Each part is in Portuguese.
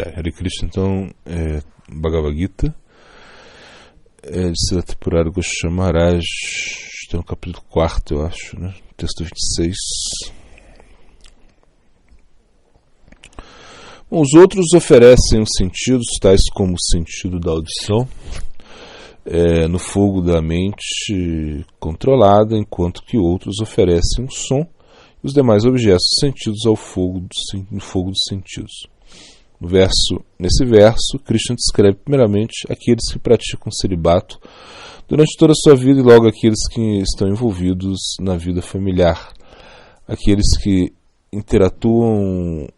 Hare Krishna, então, Bhagavad Gita, de Srila Tripurari Goswami Maharaj, tem no capítulo 4, eu acho, né? Texto 26. Bom, os outros oferecem os sentidos, tais como o sentido da audição, no fogo da mente controlada, enquanto que outros oferecem o som e os demais objetos sentidos ao fogo dos sentidos. Nesse verso, Krishna descreve primeiramente aqueles que praticam celibato durante toda a sua vida e logo aqueles que estão envolvidos na vida familiar, aqueles que interatuam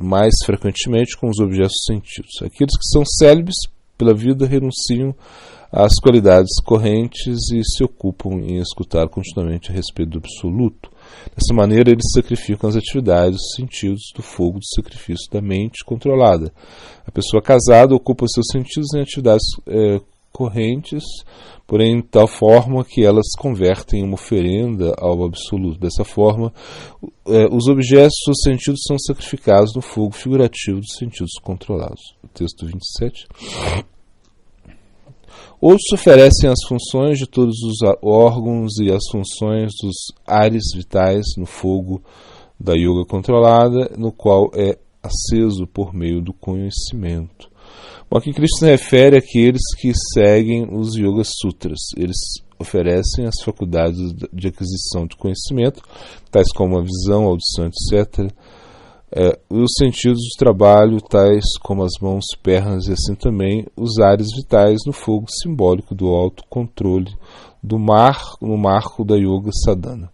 mais frequentemente com os objetos sentidos. Aqueles que são célibes pela vida renunciam às qualidades correntes e se ocupam em escutar continuamente a respeito do absoluto. Dessa maneira, eles sacrificam as atividades dos sentidos do fogo do sacrifício da mente controlada. A pessoa casada ocupa seus sentidos em atividades correntes, porém de tal forma que elas convertem em uma oferenda ao absoluto. Dessa forma, os objetos dos sentidos são sacrificados no fogo figurativo dos sentidos controlados. O texto 27. Outros oferecem as funções de todos os órgãos e as funções dos ares vitais no fogo da yoga controlada, no qual é aceso por meio do conhecimento. Bom, aqui Cristo se refere àqueles que seguem os Yoga Sutras. Eles oferecem as faculdades de aquisição de conhecimento, tais como a visão, a audição, etc., os sentidos de trabalho, tais como as mãos, pernas e assim também os ares vitais no fogo simbólico do autocontrole no marco da Yoga Sadhana.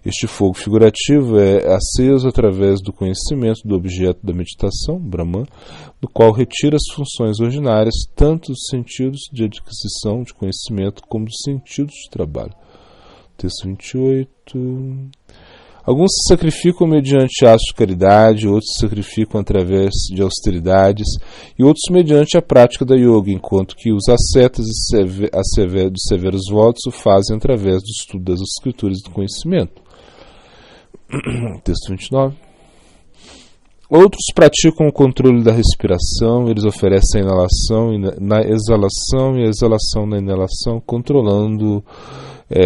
Este fogo figurativo é aceso através do conhecimento do objeto da meditação, Brahman, do qual retira as funções ordinárias tanto dos sentidos de aquisição de conhecimento como dos sentidos de trabalho. Texto 28... Alguns se sacrificam mediante atos de caridade, outros se sacrificam através de austeridades e outros mediante a prática da yoga, enquanto que os ascetas de severos votos o fazem através do estudo das escrituras e do conhecimento. Texto 29. Outros praticam o controle da respiração, eles oferecem a inalação na exalação e a exalação na inalação, controlando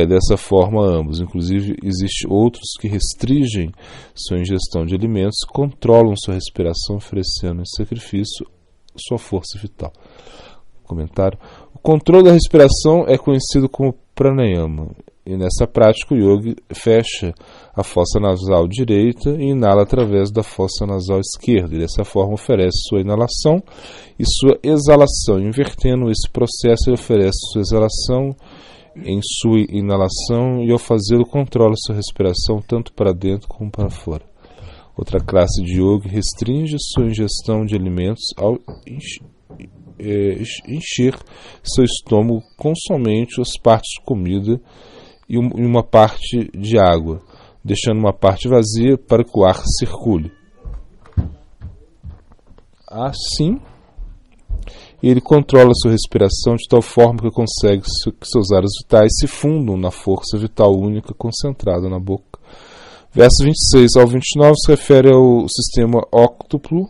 dessa forma ambos. Inclusive, existem outros que restringem sua ingestão de alimentos, controlam sua respiração, oferecendo em sacrifício sua força vital. Comentário. O controle da respiração é conhecido como pranayama, e nessa prática o yogi fecha a fossa nasal direita e inala através da fossa nasal esquerda, e dessa forma oferece sua inalação e sua exalação. Invertendo esse processo, ele oferece sua exalação em sua inalação e ao fazê-lo controla sua respiração tanto para dentro como para fora. Outra classe de yogi restringe sua ingestão de alimentos ao encher seu estômago com somente as partes de comida e uma parte de água, deixando uma parte vazia para que o ar circule. Assim, ele controla sua respiração de tal forma que consegue que seus ares vitais se fundam na força vital única concentrada na boca. Versos 26 ao 29 se refere ao sistema óctuplo,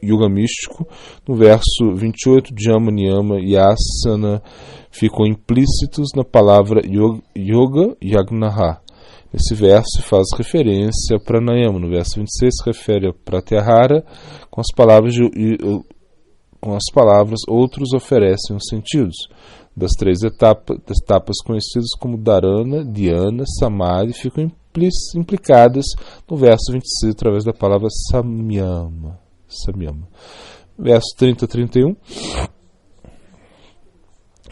yoga místico. No verso 28, Jama, Niyama e Asana ficam implícitos na palavra yoga yagnaha. Nesse verso se faz referência a pranayama. No verso 26 se refere a pratyahara com as palavras outros oferecem os sentidos das três etapas conhecidas como dharana, dhyana, samadhi ficam implicadas no verso 26 através da palavra samyama. Verso 30 a 31.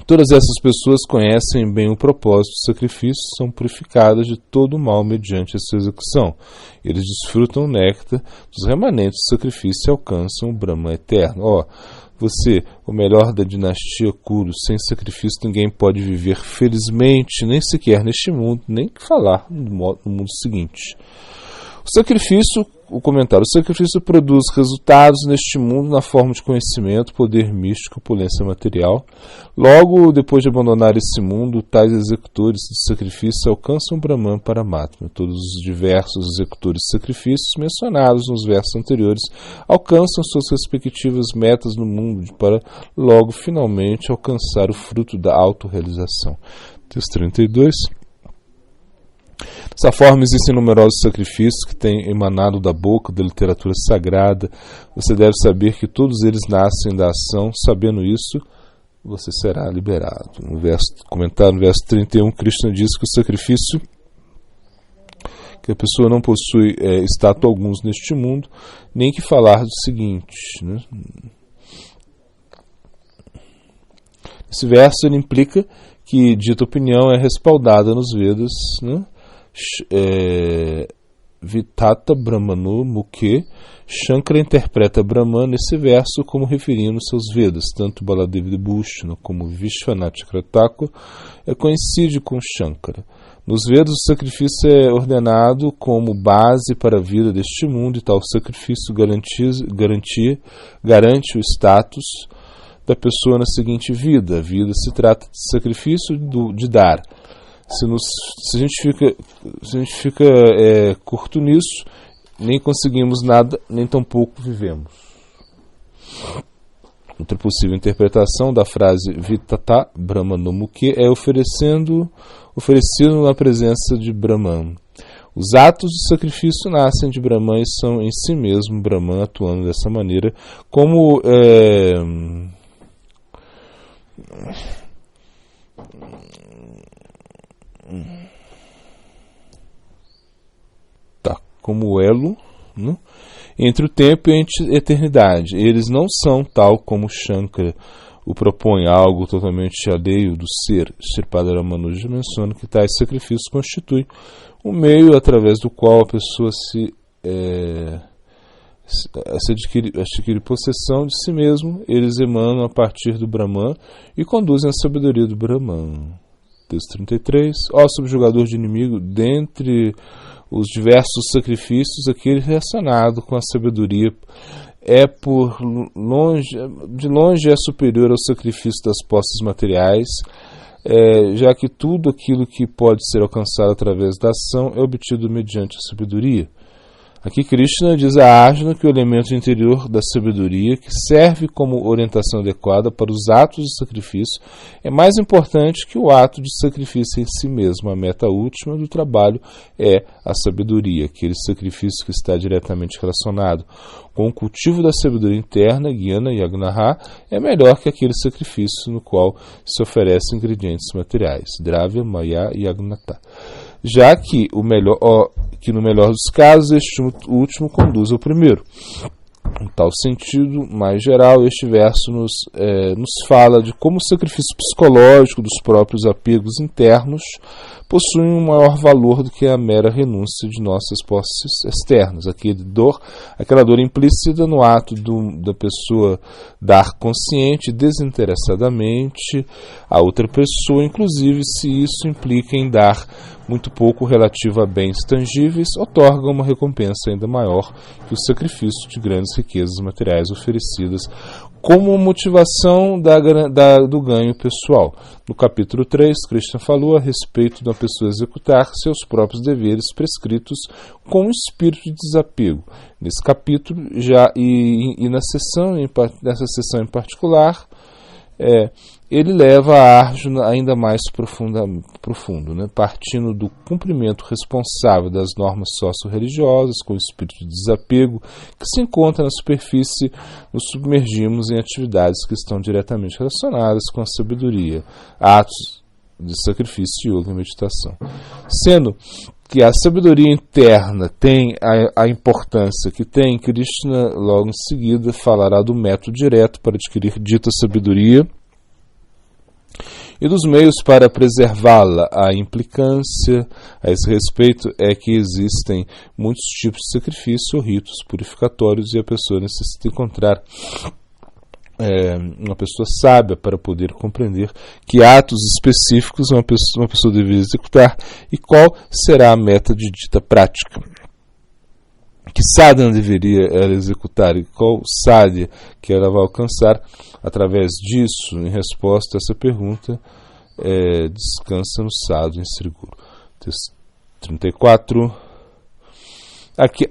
Todas essas pessoas conhecem bem o propósito do sacrifício, são purificadas de todo o mal mediante a sua execução. Eles desfrutam o néctar dos remanentes do sacrifício e alcançam o Brahma eterno. Você, o melhor da dinastia Kuru, sem sacrifício ninguém pode viver felizmente, nem sequer neste mundo, nem que falar no mundo seguinte. O comentário: o sacrifício produz resultados neste mundo na forma de conhecimento, poder místico, opulência material. Logo, depois de abandonar esse mundo, tais executores de sacrifício alcançam Brahman Paramatma. Todos os diversos executores de sacrifícios mencionados nos versos anteriores alcançam suas respectivas metas no mundo para logo, finalmente, alcançar o fruto da autorrealização. Texto 32. Dessa forma, existem numerosos sacrifícios que têm emanado da boca da literatura sagrada. Você deve saber que todos eles nascem da ação. Sabendo isso, você será liberado. Comentário no verso 31, Krishna diz que o sacrifício, que a pessoa não possui status alguns neste mundo, nem que falar do seguinte. Né? Esse verso ele implica que dita opinião é respaldada nos Vedas, né? Vitata Brahmano Mukhe. Shankara interpreta Brahman nesse verso como referindo seus Vedas. Tanto Baladev Bhushana como Vishwanath Chakravarti coincide com Shankara. Nos Vedas, o sacrifício é ordenado como base para a vida deste mundo, e tal sacrifício garante o status da pessoa na seguinte vida. A vida se trata de sacrifício de dar. Se a gente fica curto nisso, nem conseguimos nada, nem tampouco vivemos. Outra possível interpretação da frase Vitata Brahmano Mukhe é oferecido na presença de Brahman. Os atos de sacrifício nascem de Brahman e são em si mesmo Brahman, atuando dessa maneira como como elo, né, entre o tempo e a eternidade. Eles não são tal como Shankara o propõe, algo totalmente alheio do ser. Sripada Ramanuja menciona que tais sacrifícios constituem um meio através do qual a pessoa se adquire possessão de si mesmo. Eles emanam a partir do Brahman e conduzem a sabedoria do Brahman. Texto 33. Ó subjugador de inimigo, dentre os diversos sacrifícios, aquele relacionado com a sabedoria de longe é superior ao sacrifício das posses materiais, já que tudo aquilo que pode ser alcançado através da ação é obtido mediante a sabedoria. Aqui Krishna diz a Arjuna que o elemento interior da sabedoria, que serve como orientação adequada para os atos de sacrifício, é mais importante que o ato de sacrifício em si mesmo. A meta última do trabalho é a sabedoria, aquele sacrifício que está diretamente relacionado com o cultivo da sabedoria interna, Jnana Yagnaha, é melhor que aquele sacrifício no qual se oferecem ingredientes materiais, Dravya Maya Yagnata. Já que no melhor dos casos, este último conduz ao primeiro. Em tal sentido, mais geral, este verso nos fala de como o sacrifício psicológico dos próprios apegos internos possui um maior valor do que a mera renúncia de nossas posses externas. Aquela dor implícita no ato da pessoa dar consciente, desinteressadamente a outra pessoa, inclusive se isso implica em dar muito pouco relativo a bens tangíveis, otorga uma recompensa ainda maior que o sacrifício de grandes riquezas materiais oferecidas como motivação do ganho pessoal. No capítulo 3, Krishna falou a respeito de uma pessoa executar seus próprios deveres prescritos com um espírito de desapego. Nesse capítulo, nessa sessão em particular, ele leva a Arjuna ainda mais profundo, né? Partindo do cumprimento responsável das normas socio-religiosas, com o espírito de desapego que se encontra na superfície, nos submergimos em atividades que estão diretamente relacionadas com a sabedoria, atos de sacrifício, yoga e meditação. Sendo que a sabedoria interna tem a importância que tem, Krishna logo em seguida falará do método direto para adquirir dita sabedoria e dos meios para preservá-la. A implicância a esse respeito é que existem muitos tipos de sacrifício ou ritos purificatórios e a pessoa necessita encontrar uma pessoa sábia para poder compreender que atos específicos uma pessoa deve executar e qual será a meta de dita prática. que sadhana deveria ela executar e qual sadhya que ela vai alcançar através disso, em resposta a essa pergunta, descansa no sadhu em Sri Guru. Texto 34. Você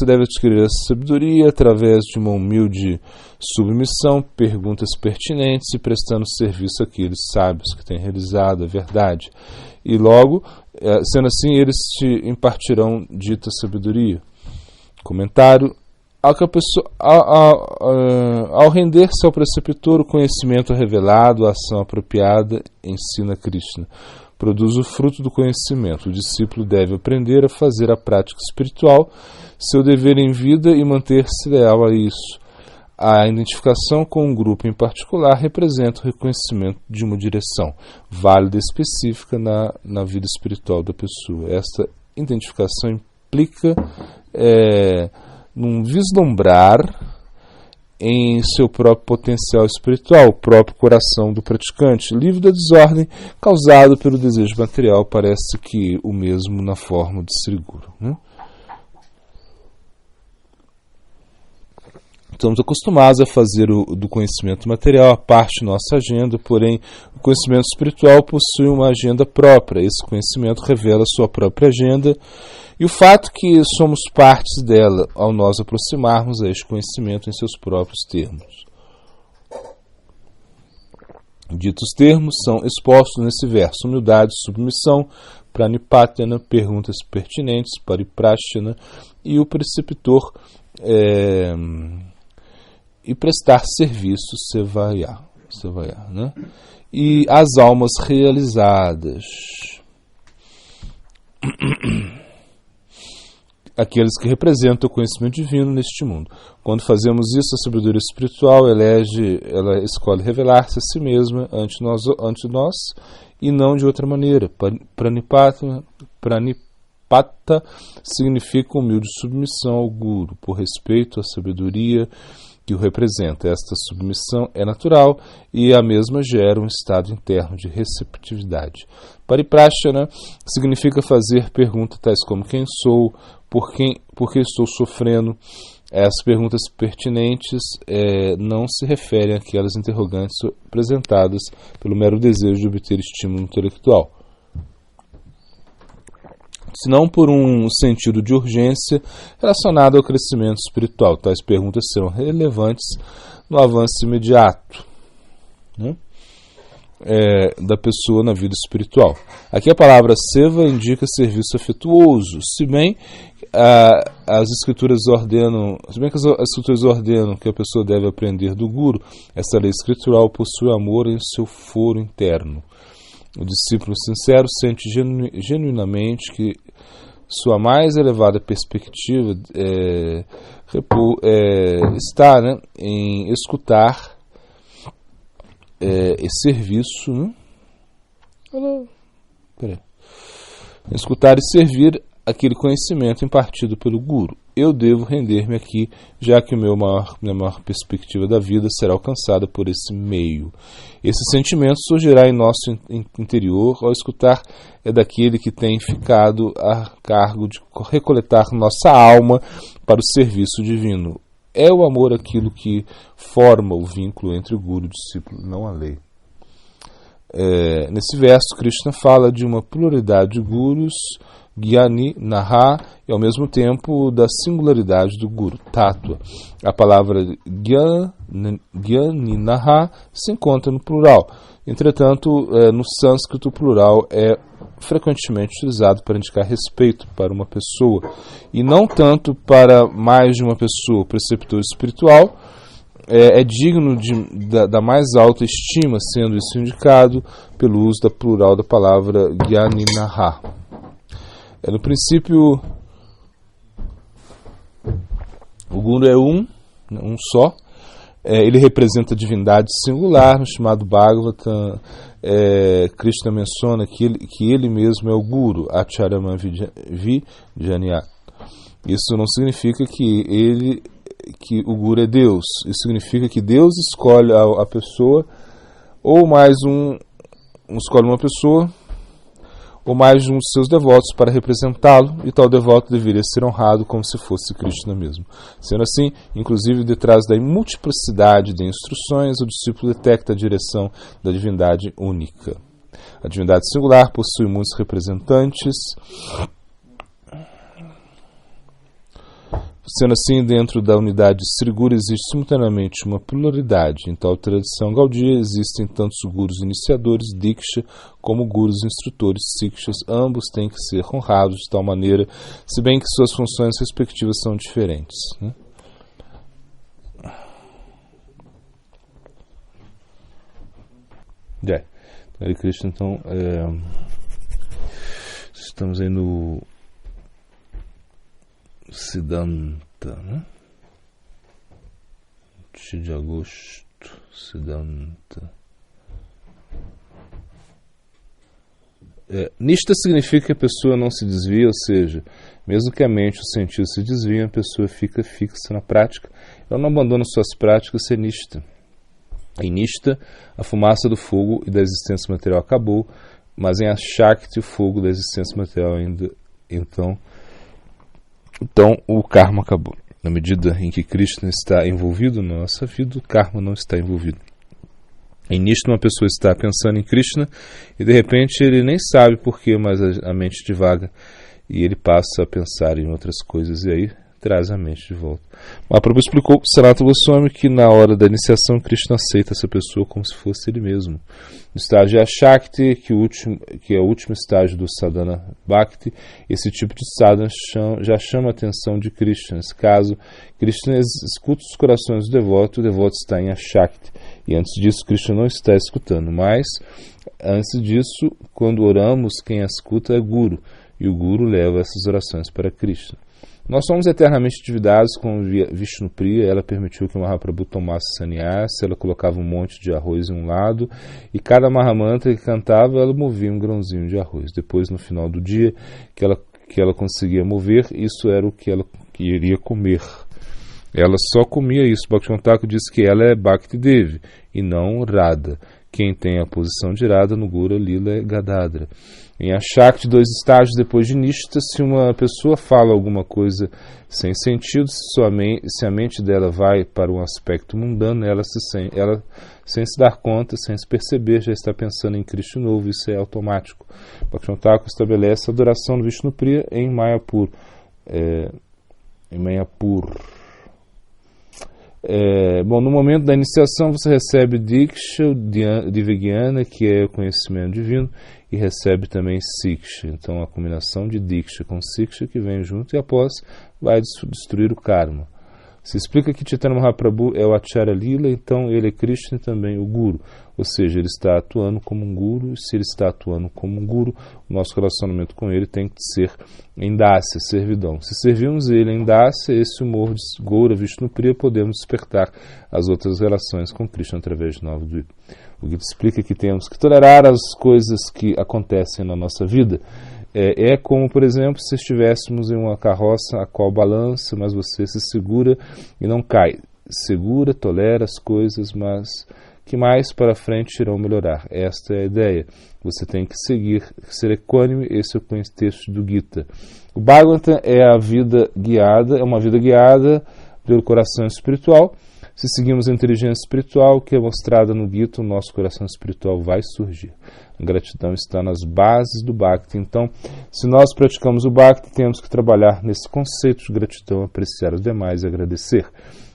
deve adquirir essa sabedoria através de uma humilde submissão, perguntas pertinentes e prestando serviço àqueles sábios que têm realizado a verdade. E logo, sendo assim, eles te impartirão dita sabedoria. Comentário. Ao render-se ao preceptor, o conhecimento revelado, a ação apropriada, ensina Krishna. Produz o fruto do conhecimento. O discípulo deve aprender a fazer a prática espiritual, seu dever em vida e manter-se leal a isso. A identificação com um grupo em particular representa o reconhecimento de uma direção válida e específica na vida espiritual da pessoa. Esta identificação implica num vislumbrar em seu próprio potencial espiritual, o próprio coração do praticante, livre da desordem causada pelo desejo material, parece que o mesmo na forma de Sri Guru, né? Estamos acostumados a fazer do conhecimento material a parte de nossa agenda, porém o conhecimento espiritual possui uma agenda própria. Esse conhecimento revela sua própria agenda e o fato que somos partes dela ao nos aproximarmos a este conhecimento em seus próprios termos. Ditos termos são expostos nesse verso: humildade, submissão, pranipatana, perguntas pertinentes, pariprashana, e o preceptor e prestar serviço, sevaya, né? E as almas realizadas, aqueles que representam o conhecimento divino neste mundo. Quando fazemos isso, a sabedoria espiritual ela escolhe revelar-se a si mesma ante nós e não de outra maneira. Pranipata significa humilde submissão ao Guru, por respeito à sabedoria que o representa. Esta submissão é natural e a mesma gera um estado interno de receptividade. Pariprashana significa fazer perguntas tais como: quem sou? Por que estou sofrendo? As perguntas pertinentes não se referem àquelas interrogantes apresentadas pelo mero desejo de obter estímulo intelectual, senão por um sentido de urgência relacionado ao crescimento espiritual. Tais perguntas serão relevantes no avanço imediato, né, da pessoa na vida espiritual. Aqui a palavra seva indica serviço afetuoso, se bem que as escrituras ordenam que a pessoa deve aprender do Guru. Essa lei escritural possui amor em seu foro interno. O discípulo sincero sente genuinamente que sua mais elevada perspectiva está, né, em escutar e serviço, né? Escutar e servir aquele conhecimento impartido pelo Guru. Eu devo render-me aqui, já que minha maior perspectiva da vida será alcançada por esse meio. Esse sentimento surgirá em nosso interior ao escutar daquele que tem ficado a cargo de recoletar nossa alma para o serviço divino. É o amor aquilo que forma o vínculo entre o Guru e o discípulo, não a lei. Nesse verso, Krishna fala de uma pluralidade de Gurus, Gyani, Naha, e ao mesmo tempo da singularidade do Guru, Tattva. A palavra Gyani, Naha se encontra no plural. Entretanto, no sânscrito, o plural é frequentemente utilizado para indicar respeito para uma pessoa, e não tanto para mais de uma pessoa. O preceptor espiritual é digno da mais alta estima, sendo isso indicado pelo uso da plural da palavra Gyani, Naha. No princípio, o Guru é um só. Ele representa a divindade singular. No chamado Bhagavatam, Krishna menciona que ele mesmo é o Guru, Acharyama Vijnana. Isso não significa que o Guru é Deus. Isso significa que Deus escolhe a pessoa, ou mais escolhe uma pessoa, ou mais de um de seus devotos para representá-lo, e tal devoto deveria ser honrado como se fosse Krishna mesmo. Sendo assim, inclusive detrás da multiplicidade de instruções, o discípulo detecta a direção da divindade única. A divindade singular possui muitos representantes. Sendo assim, dentro da unidade Sri Guru existe simultaneamente uma pluralidade. Em tal tradição Gaudiya existem tantos gurus iniciadores, Diksha, como gurus instrutores, Sikshas. Ambos têm que ser honrados de tal maneira, se bem que suas funções respectivas são diferentes. Hare Krishna, então, estamos aí no Siddhanta, né? De agosto, Siddhanta. Nishta significa que a pessoa não se desvia, ou seja, mesmo que a mente e o sentido se desviem, a pessoa fica fixa na prática. Ela não abandona suas práticas, isso é Nishta. Em Nishta, a fumaça do fogo e da existência material acabou, mas em Ashakti, o fogo da existência material ainda. Então o karma acabou. Na medida em que Krishna está envolvido na nossa vida, o karma não está envolvido. Em Nishta, uma pessoa está pensando em Krishna e de repente ele nem sabe porquê, mas a mente divaga e ele passa a pensar em outras coisas e aí traz a mente de volta. Mahaprabhu explicou para o Sanatana Goswami que na hora da iniciação Krishna aceita essa pessoa como se fosse ele mesmo. No estágio Ashakti, que é o último estágio do Sadhana Bhakti, esse tipo de sadhana já chama a atenção de Krishna. Nesse caso, Krishna escuta os corações do devoto, o devoto está em Ashakti. E antes disso, Krishna não está escutando. Mas, antes disso, quando oramos, quem escuta é Guru. E o Guru leva essas orações para Krishna. Nós somos eternamente endividados com Vishnupriya. Ela permitiu que o Mahaprabhu tomasse sannyasa, ela colocava um monte de arroz em um lado, e cada Mahamantra que cantava, ela movia um grãozinho de arroz. Depois, no final do dia, que ela conseguia mover, isso era o que ela iria comer. Ela só comia isso. Bhaktivinoda Thakur diz que ela é Bhakti Devi, e não Radha. Quem tem a posição de Radha no Gura Lila é Gadadra. Em Ashakti, 2 estágios depois de Nishta, se uma pessoa fala alguma coisa sem sentido, se a mente dela vai para um aspecto mundano, ela sem se dar conta, sem se perceber, já está pensando em Krishna novo, isso é automático. Bhaktivinoda Thakur estabelece a adoração do Vishnupriya em Mayapur. No momento da iniciação você recebe Diksha, Divyajnana, que é o conhecimento divino, e recebe também Siksha. Então a combinação de Diksha com Siksha que vem junto e após vai destruir o karma. Se explica que Chaitanya Mahaprabhu é o Acharya Lila, então ele é Krishna e também o Guru. Ou seja, ele está atuando como um Guru, e se ele está atuando como um Guru, o nosso relacionamento com ele tem que ser em Dasya, servidão. Se servimos ele em Dasya, esse humor de Gaura Vishnupriya, podemos despertar as outras relações com Krishna através de Navadvipa. O Gita explica que temos que tolerar as coisas que acontecem na nossa vida. É como, por exemplo, se estivéssemos em uma carroça a qual balança, mas você se segura e não cai. Segura, tolera as coisas, mas que mais para frente irão melhorar. Esta é a ideia. Você tem que seguir, ser equânime. Esse é o texto do Gita. O Bhagavatam é uma vida guiada pelo coração espiritual. Se seguimos a inteligência espiritual que é mostrada no Gita, o nosso coração espiritual vai surgir. A gratidão está nas bases do Bhakti. Então, se nós praticamos o Bhakti, temos que trabalhar nesse conceito de gratidão, apreciar os demais e agradecer.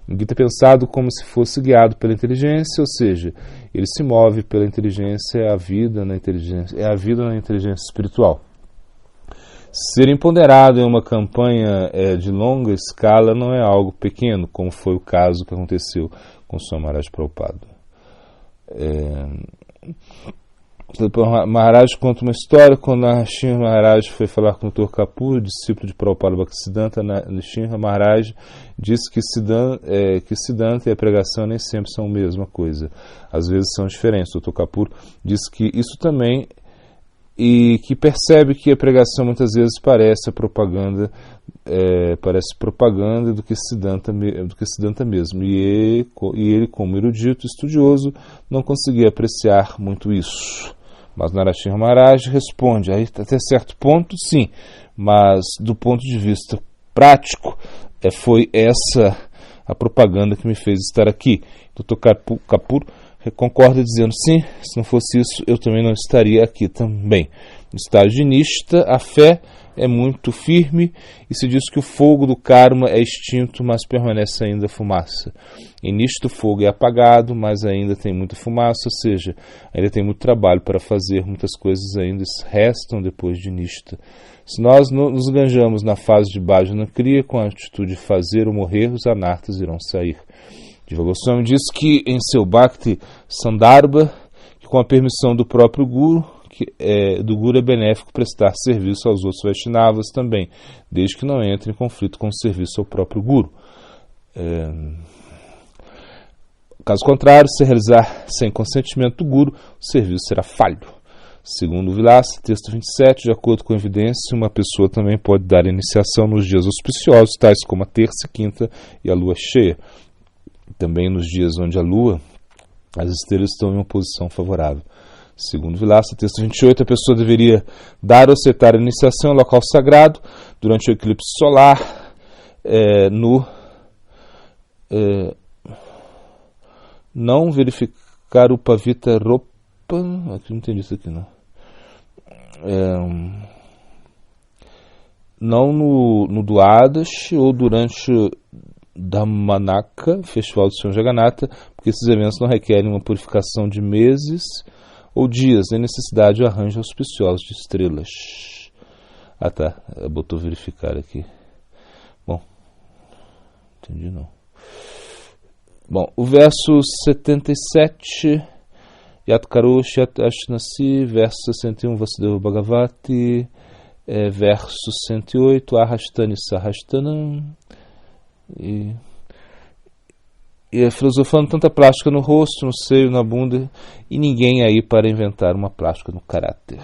O Gita é pensado como se fosse guiado pela inteligência, ou seja, ele se move pela inteligência, é a vida na inteligência espiritual. Ser empoderado em uma campanha de longa escala não é algo pequeno, como foi o caso que aconteceu com o Swami Maharaj Prabhupada. Maharaj conta uma história quando Nrsimha Maharaj foi falar com o Dr. Kapoor, discípulo de Prabhupada Bhaktisiddhanta. Nrsimha Maharaj disse que Siddhanta e a pregação nem sempre são a mesma coisa. Às vezes são diferentes. O Dr. Kapoor disse que isso também, e que percebe que a pregação muitas vezes parece propaganda do que Siddhanta mesmo. E ele, como erudito estudioso, não conseguia apreciar muito isso. Mas Narasimha Maharaj responde, aí até certo ponto sim, mas do ponto de vista prático, foi essa a propaganda que me fez estar aqui. Dr. Kapur concorda dizendo, sim, se não fosse isso, eu também não estaria aqui também. No estágio de Nishta, a fé é muito firme e se diz que o fogo do karma é extinto, mas permanece ainda fumaça. Em Nishta o fogo é apagado, mas ainda tem muita fumaça, ou seja, ainda tem muito trabalho para fazer, muitas coisas ainda restam depois de Nishta. Se nós nos ganjamos na fase de Bhajana Kriya com a atitude de fazer ou morrer, os anartas irão sair. Jiva Goswami diz que em seu Bhakti Sandarbha, que com a permissão do próprio Guru, do Guru é benéfico prestar serviço aos outros Vaishnavas também, desde que não entre em conflito com o serviço ao próprio Guru. Caso contrário, se realizar sem consentimento do Guru, o serviço será falho. Segundo o Vilasa, texto 27, de acordo com a evidência, uma pessoa também pode dar iniciação nos dias auspiciosos, tais como a terça, quinta e a lua cheia. Também nos dias onde a lua, as estrelas estão em uma posição favorável. Segundo Vilasa, texto 28, a pessoa deveria dar ou aceitar a iniciação em local sagrado durante o eclipse solar, não verificar o Pavita Ropa. Aqui não entendi isso aqui, não. Não no Duadashi ou durante Dhammanaka, Festival do Senhor Jagannatha, porque esses eventos não requerem uma purificação de meses ou dias, nem necessidade de arranjos auspiciosos de estrelas. Ah tá, botou verificar aqui. Bom, entendi não. Bom, o verso 77, Yatkarosh Yat Ashnasi, verso 61, Vasudeva Bhagavati, verso 108, Arrastani Sarrastanam, e filosofando tanta plástica no rosto, no seio, na bunda, e ninguém aí para inventar uma plástica no caráter.